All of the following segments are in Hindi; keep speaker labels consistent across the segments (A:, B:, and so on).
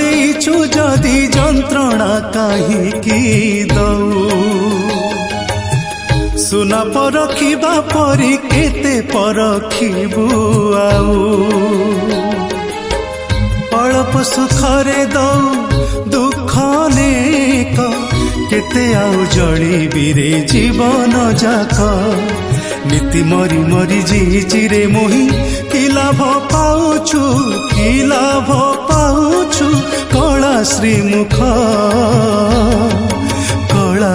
A: ଦେଇଛୁ ଯଦି ଯନ୍ତ୍ରଣା କାହିଁକି ଦଉ ସୁନା ପରଖିବା ପରି କେତେ ପରଖିବୁ ଆଉ ଅଳ୍ପ ସୁଖରେ ଦଉ ଦୁଃଖ ନେକ କେତେ ଆଉ ଜଳିବି ରେ ଜୀବନ ଯାକ नीति मरी मरी जीरे मोही कि लाभ पाउछु कला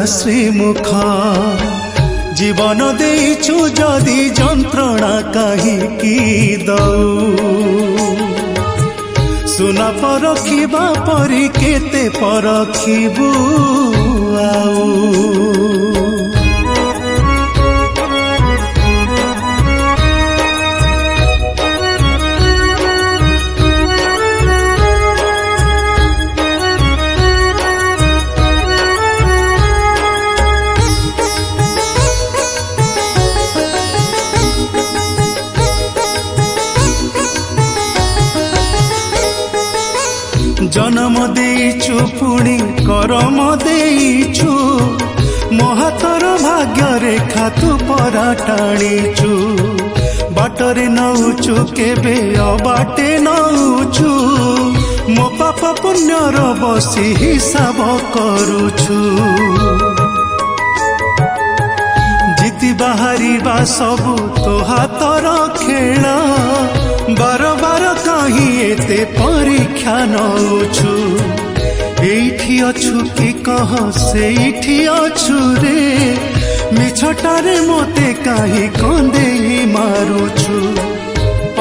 A: श्रीमुख जीवन देइछु जदि जंत्रणा काहिकी दऊ सुना परखिबा परी केते परखिबू आऊ जन्म देइछु पुणी करम देइछु मो हातर भाग्य रेखा तू परा टाणीछु बाटरे नौछु केबे अबाटे नौछु मो पाप पुण्यर बसी हिसाब करुछु जीति बाहरिबा सबु तो हातर खेला बार बार कहीं एते परीक्षा नौछु एठी अछु कि कह सेठी अछु रे मिछटारे मोते कहीं कंदेई मारुछु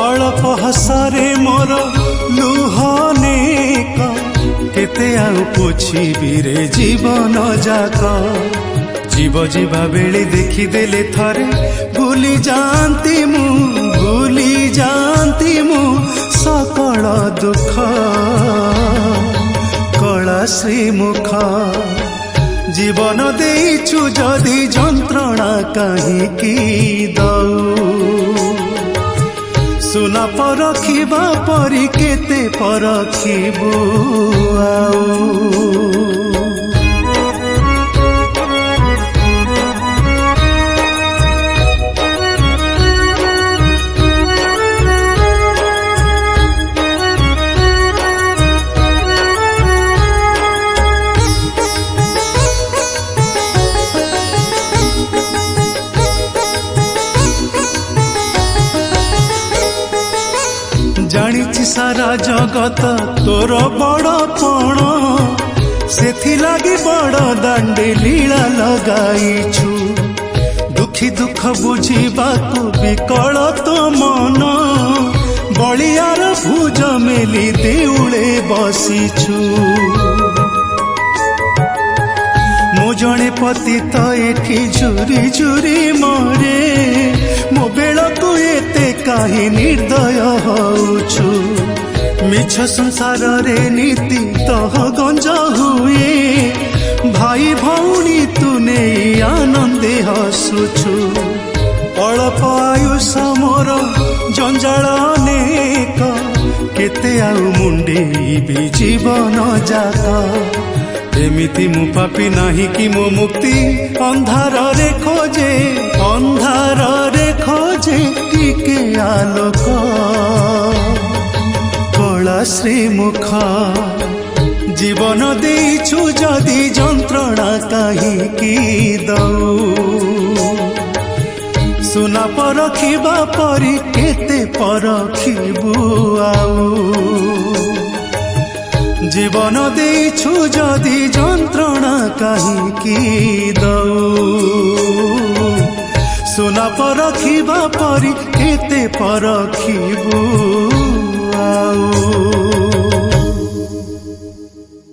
A: अल्प हसरे मोर लुहने केते आउ पोछिबि रे जीवन जाक जीव जीवा बेले देखी देले थरे भूली जाती मु सकल दुख कला श्रीमुख जीवन देइछु जदि जंत्रणा काहिकी दऊ सुना परखिबा परी केते परखिबू आऊ जानिछि सारा जगत तोर बड़पण सेथि लागी बड़ दांडे लीला लगाइछु दुखी दुख बुझिबाकु विकल तो मन बलियार भुज मेली देउळे बसिछु मो जणे पतित एठी झुरी झुरी मरे मो बेलकु एते काहे निर्दय होउछु मिछ संसार रे नीति तह गंज हुए भाई भौणी तू नहीं आनंदे हसुछु अल्प आयुष मोर जंजाल अनेक केते आउ मुंडेइबि जीवन जाक एमिति मु पापी नाही कि मो मुक्ति अंधार रे खोजे टिके आलोक कला श्रीमुख जीवन देइछु जदि जंत्रणा काहिकी दऊ सुना परखिबा परी केते परखिबू आऊ जीवन देइछु जदि जंत्रणा काहिकी दऊ सुना परखिबा परी केते परखिबू आऊ।